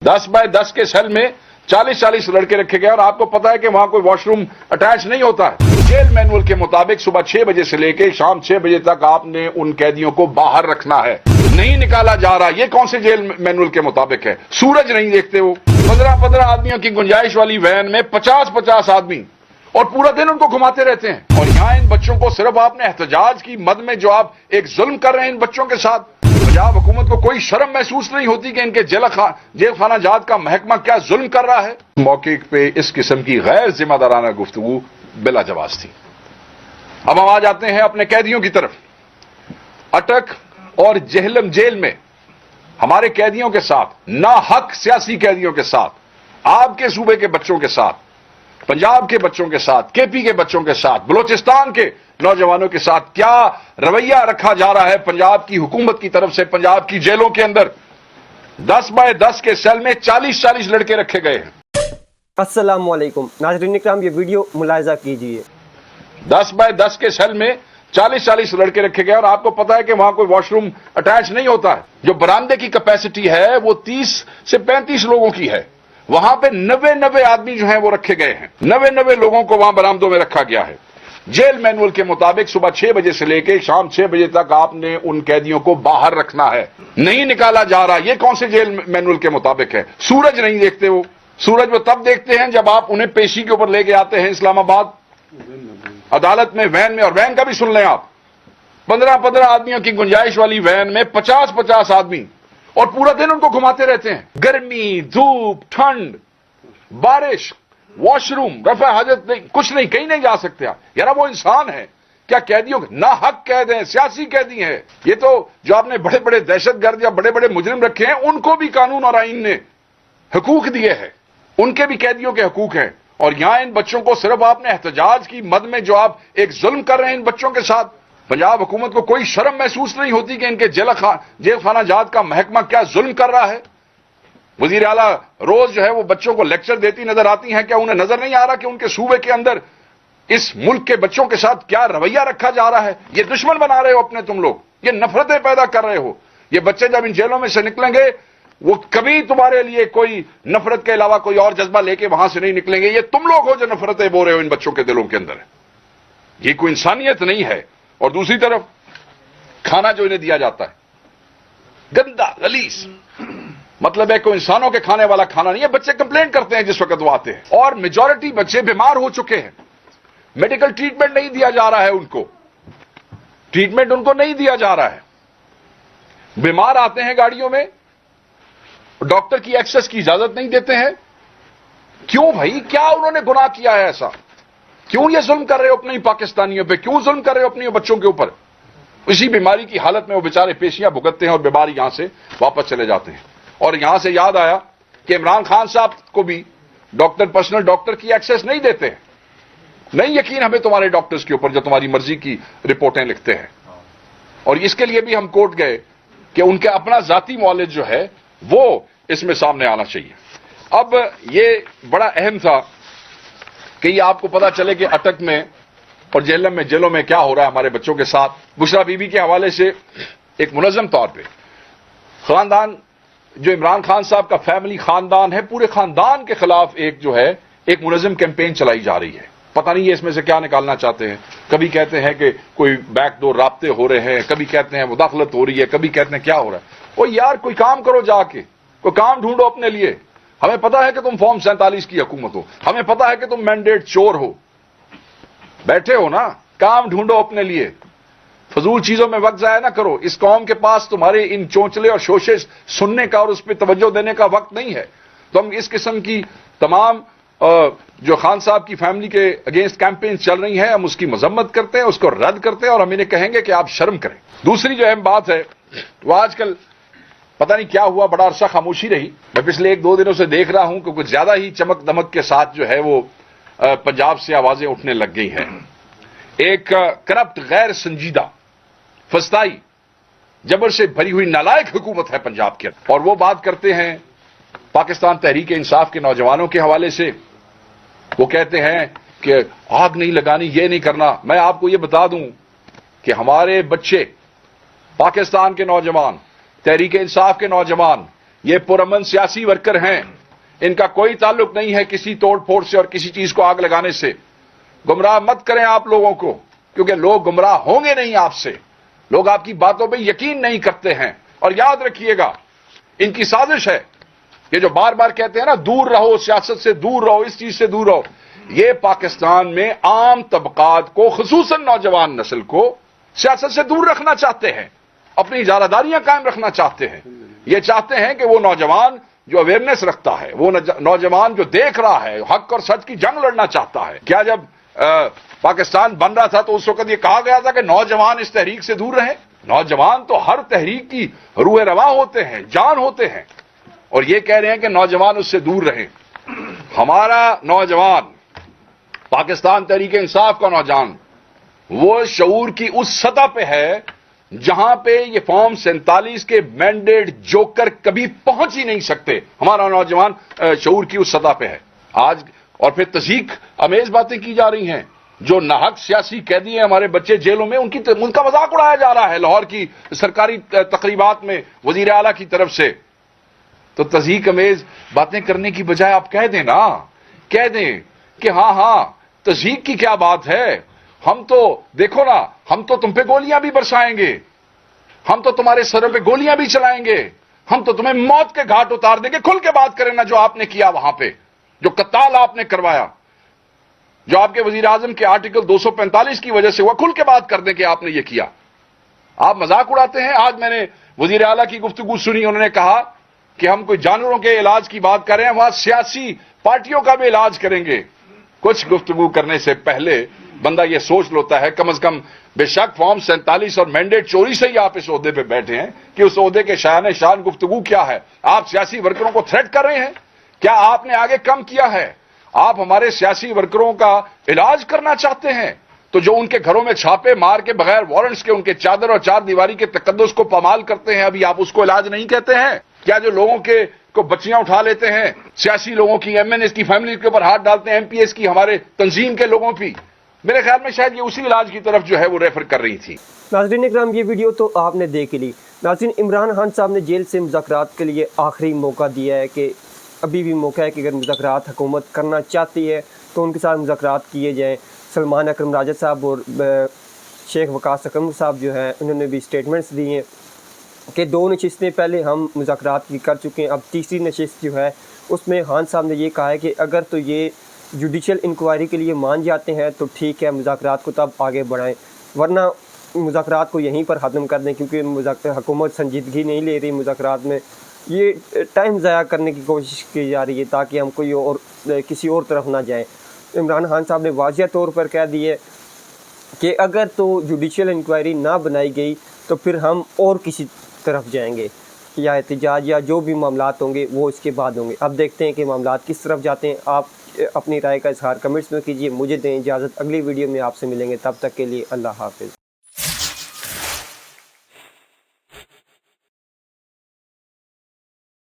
10x10 के cell में 40-40 लड़के रखे गए और आपको पता है कि वहां कोई वॉशरूम अटैच नहीं होता है। जेल मैनुअल के मुताबिक सुबह 6 बजे से लेकर शाम 6 बजे तक आपने उन कैदियों को बाहर रखना है, नहीं निकाला जा रहा। ये कौन से जेल मैनुअल के मुताबिक है? सूरज नहीं देखते वो। 15-15 आदमियों की गुंजाइश वाली वैन में 50-50 आदमी और पूरा दिन उनको घुमाते रहते हैं। और यहाँ इन बच्चों को सिर्फ आपने एहतजाज की मद में जो आप एक जुल्म कर रहे हैं इन बच्चों के साथ, पंजाब हुकूमत को कोई शर्म महसूस नहीं होती कि इनके जेल खाना जात का महकमा क्या जुल्म कर रहा है। मौके पे इस किस्म की गैर जिम्मेदाराना गुफ्तगू बिला जवाब थी। अब हम आ जाते हैं अपने कैदियों की तरफ। अटक और जेहलम जेल में हमारे कैदियों के साथ, नाहक सियासी कैदियों के साथ, आपके सूबे के बच्चों के साथ, पंजाब के बच्चों के साथ, केपी के बच्चों के साथ, बलोचिस्तान के नौजवानों के साथ क्या रवैया रखा जा रहा है पंजाब की हुकूमत की तरफ से। पंजाब की जेलों के अंदर 10x10 के सेल में 40-40 लड़के रखे गए हैं। अस्सलाम वालेकुम नाज़रीन इकराम, ये वीडियो मुलाहिज़ा कीजिए। 10x10 के सेल में 40-40 लड़के रखे गए और आपको पता है कि वहां कोई वॉशरूम अटैच नहीं होता है। जो बरामदे की कैपेसिटी है वो 30 से 35 लोगों की है। वहां पे 90 आदमी जो हैं वो रखे गए हैं। 90 लोगों को वहां बरामदों में रखा गया है। जेल मैनुअल के मुताबिक सुबह 6 बजे से लेकर शाम 6 बजे तक आपने उन कैदियों को बाहर रखना है, नहीं निकाला जा रहा। ये कौन से जेल मैनुअल के मुताबिक है? सूरज नहीं देखते वो। सूरज वो तब देखते हैं जब आप उन्हें पेशी के ऊपर लेके आते हैं इस्लामाबाद अदालत में, वैन में। और वैन का भी सुन लें आप, 15-15 आदमियों की गुंजाइश वाली वैन में 50-50 आदमी और पूरा दिन उनको घुमाते रहते हैं। गर्मी, धूप, ठंड, बारिश, वॉशरूम, रफा हाजत नहीं, कुछ नहीं, कहीं नहीं जा सकते आप। यार वो इंसान है क्या? कैदियों नाहक कैद हैं, सियासी कैदी हैं। ये तो जो आपने बड़े बड़े दहशतगर्द या बड़े बड़े मुजरिम रखे हैं उनको भी कानून और आईन ने हकूक दिए हैं, उनके भी कैदियों के हकूक हैं। और यहां इन बच्चों को सिर्फ आपने एहतजाज की मद में जो आप एक जुल्म कर रहे हैं इन बच्चों के साथ, पंजाब हुकूमत को कोई शर्म महसूस नहीं होती कि इनके जेल खाना जात का महकमा क्या जुल्म कर रहा है। वजीर आला रोज जो है वो बच्चों को लेक्चर देती नजर आती हैं। क्या उन्हें नजर नहीं आ रहा कि उनके सूबे के अंदर इस मुल्क के बच्चों के साथ क्या रवैया रखा जा रहा है? ये दुश्मन बना रहे हो अपने तुम लोग, ये नफरतें पैदा कर रहे हो। ये बच्चे जब इन जेलों में से निकलेंगे वो कभी तुम्हारे लिए कोई नफरत के अलावा कोई और जज्बा लेके वहां से नहीं निकलेंगे। ये तुम लोग हो जो नफरतें बो रहे हो इन बच्चों के दिलों के अंदर। ये कोई इंसानियत नहीं है। और दूसरी तरफ खाना जो इन्हें दिया जाता है गंदा गलीस, मतलब है कोई इंसानों के खाने वाला खाना नहीं है। बच्चे कंप्लेंट करते हैं जिस वक्त वो आते हैं और मेजॉरिटी बच्चे बीमार हो चुके हैं। मेडिकल ट्रीटमेंट नहीं दिया जा रहा है उनको, ट्रीटमेंट उनको नहीं दिया जा रहा है। बीमार आते हैं गाड़ियों में, डॉक्टर की एक्सेस की इजाजत नहीं देते हैं। क्यों भाई, क्या उन्होंने गुनाह किया है ऐसा? क्यों ये जुल्म कर रहे हो अपने पाकिस्तानियों पे? क्यों जुल्म कर रहे हो अपने बच्चों के ऊपर? इसी बीमारी की हालत में वो बेचारे पेशियां भुगतते हैं और बीमारी यहां से वापस चले जाते हैं। और यहां से याद आया कि इमरान खान साहब को भी डॉक्टर, पर्सनल डॉक्टर की एक्सेस नहीं देते हैं। नहीं यकीन हमें तुम्हारे डॉक्टर्स के ऊपर जो तुम्हारी मर्जी की रिपोर्टें लिखते हैं। और इसके लिए भी हम कोर्ट गए कि उनका अपना जाती मौलिद जो है वो इसमें सामने आना चाहिए। अब ये बड़ा अहम था कि ये आपको पता चले कि अटक में और जेलों में क्या हो रहा है हमारे बच्चों के साथ। बुशरा बीबी के हवाले से एक मुनज़्ज़म तौर पे खानदान, जो इमरान खान साहब का फैमिली खानदान है, पूरे खानदान के खिलाफ एक जो है एक मुनज़्ज़म कैंपेन चलाई जा रही है। पता नहीं ये इसमें से क्या निकालना चाहते हैं। कभी कहते हैं कि कोई बैकडोर राब्ते हो रहे हैं, कभी कहते हैं मुदाखलत हो रही है, कभी कहते हैं क्या हो रहा है। ओ यार कोई काम करो, जाके कोई काम ढूंढो अपने लिए। हमें पता है कि तुम फॉर्म 47 की हुकूमत हो, हमें पता है कि तुम मैंडेट चोर हो, बैठे हो ना, काम ढूंढो अपने लिए। फजूल चीजों में वक्त जाया ना करो। इस कौम के पास तुम्हारे इन चोंचले और शोशे सुनने का और उस पर तवज्जो देने का वक्त नहीं है। तो हम इस किस्म की तमाम जो खान साहब की फैमिली के अगेंस्ट कैंपेन चल रही है, हम उसकी मजम्मत करते हैं, उसको रद्द करते हैं और हम इन्हें कहेंगे कि आप शर्म करें। दूसरी जो अहम बात है वो आजकल पता नहीं क्या हुआ, बड़ा अरसा खामोशी रही। मैं पिछले 1-2 दिनों से देख रहा हूं कि कुछ ज्यादा ही चमक दमक के साथ जो है वो पंजाब से आवाजें उठने लग गई हैं। एक करप्ट, गैर संजीदा, फस्ताई, जबर से भरी हुई नालायक हुकूमत है पंजाब के। और वो बात करते हैं पाकिस्तान तहरीक इंसाफ के नौजवानों के हवाले से। वो कहते हैं कि आग नहीं लगानी, ये नहीं करना। मैं आपको ये बता दूं कि हमारे बच्चे, पाकिस्तान के नौजवान, तहरीक इंसाफ के नौजवान, ये पुरअमन सियासी वर्कर हैं, इनका कोई ताल्लुक नहीं है किसी तोड़ फोड़ से और किसी चीज को आग लगाने से। गुमराह मत करें आप लोगों को, क्योंकि लोग गुमराह होंगे नहीं आपसे, लोग आपकी बातों पे यकीन नहीं करते हैं। और याद रखिएगा, इनकी साजिश है, ये जो बार बार कहते हैं ना दूर रहो, सियासत से दूर रहो, इस चीज से दूर रहो, ये पाकिस्तान में आम तबकात को, खुसूसन नौजवान नस्ल को सियासत से दूर रखना चाहते हैं, अपनी इजारादारियां कायम रखना चाहते हैं। ये चाहते हैं कि वो नौजवान जो अवेयरनेस रखता है, वो नौजवान जो देख रहा है, हक और सच की जंग लड़ना चाहता है। क्या जब पाकिस्तान बन रहा था तो उस वक्त ये कहा गया था कि नौजवान इस तहरीक से दूर रहे? नौजवान तो हर तहरीक की रूह रवा होते हैं, जान होते हैं, और ये कह रहे हैं कि नौजवान उससे दूर रहें। हमारा नौजवान, पाकिस्तान तहरीक इंसाफ का नौजवान, वो शऊर की उस सतह पे है जहां पे ये फॉर्म 47 के मैंडेट जोकर कभी पहुंच ही नहीं सकते। हमारा नौजवान शऊर की उस सतह पे है आज। और फिर तज़ीक अमेज बातें की जा रही हैं, जो नाहक सियासी कैदी हैं, हमारे बच्चे जेलों में, उनका मजाक उड़ाया जा रहा है लाहौर की सरकारी तकरीबात में वजीर आला की तरफ से। तो तज़ीक अमेज बातें करने की बजाय आप कह दें ना, कह दें कि हाँ तज़ीक की क्या बात है, हम तो देखो ना, हम तो तुम पे गोलियां भी बरसाएंगे, हम तो तुम्हारे सरों पे गोलियां भी चलाएंगे, हम तो तुम्हें मौत के घाट उतार देंगे। खुल के बात करें ना, जो आपने किया वहां पे, जो कत्ल आपने करवाया, जो आपके वजीर आजम के आर्टिकल 245 की वजह से हुआ, खुल के बात कर दें कि आपने ये किया। आप मजाक उड़ाते हैं। आज मैंने वजीर आला की गुफ्तगू सुनी, उन्होंने कहा कि हम कोई जानवरों के इलाज की बात कर रहे हैं, वहां सियासी पार्टियों का भी इलाज करेंगे। कुछ गुफ्तगू करने से पहले बंदा ये सोच लेता है, कम से कम, बेशक फॉर्म 47 और मैंडेट चोरी से ही आप इस ओहदे पे बैठे हैं, कि उस ओहदे के शान शान गुफ्तगू क्या है? आप सियासी वर्करों को थ्रेट कर रहे हैं? क्या आपने आगे कम किया है? आप हमारे सियासी वर्करों का इलाज करना चाहते हैं, तो जो उनके घरों में छापे मार के बगैर वारंट्स के उनके चादर और चार दीवारी के तकद्दुस को पामाल करते हैं, अभी आप उसको इलाज नहीं कहते हैं? क्या जो लोगों के को बच्चियां उठा लेते हैं, सियासी लोगों की, एमएनएस की फैमिली के ऊपर हाथ डालते हैं, एमपीएस की, हमारे तंजीम के लोगों की, मेरे ख्याल में शायद ये उसी इलाज की तरफ जो है वो रेफर कर रही थी। नाज़रीन इकराम, ये वीडियो तो आपने देख ली। नाज़रीन, इमरान खान साहब ने जेल से मुज़ाकरात के लिए आखिरी मौका दिया है कि अभी भी मौका है कि अगर मुज़ाकरात हुकूमत करना चाहती है तो उनके साथ मुज़ाकरात किए जाएँ। सलमान अकरम राजा साहब और शेख वकास अकरम साहब जो हैं, उन्होंने भी स्टेटमेंट्स दिए हैं कि 2 नशिस्तें पहले हम मुज़ाकरात की कर चुके हैं, अब तीसरी नशिस्त जो है उसमें खान साहब ने ये कहा है कि अगर तो ये जुडिशल इंक्वायरी के लिए मान जाते हैं तो ठीक है, मुज़ाकरात को तब आगे बढ़ाएं, वरना मुज़ाकरात को यहीं पर ख़त्म कर दें, क्योंकि हुकूमत संजीदगी नहीं ले रही मुज़ाकरात में। ये टाइम ज़ाया करने की कोशिश की जा रही है ताकि हम कोई और किसी और तरफ ना जाएं। इमरान खान साहब ने वाज़िया तौर पर कह दिए कि अगर तो जुडिशल इंक्वायरी ना बनाई गई तो फिर हम और किसी तरफ जाएंगे, या एहतजाज या जो भी मामलात होंगे वो इसके बाद होंगे। अब देखते हैं कि मामलात किस तरफ जाते हैं। आप अपनी राय का इजहार कमेंट्स में कीजिए। मुझे दें इजाज़त, अगली वीडियो में आपसे मिलेंगे, तब तक के लिए अल्लाह हाफ़िज़।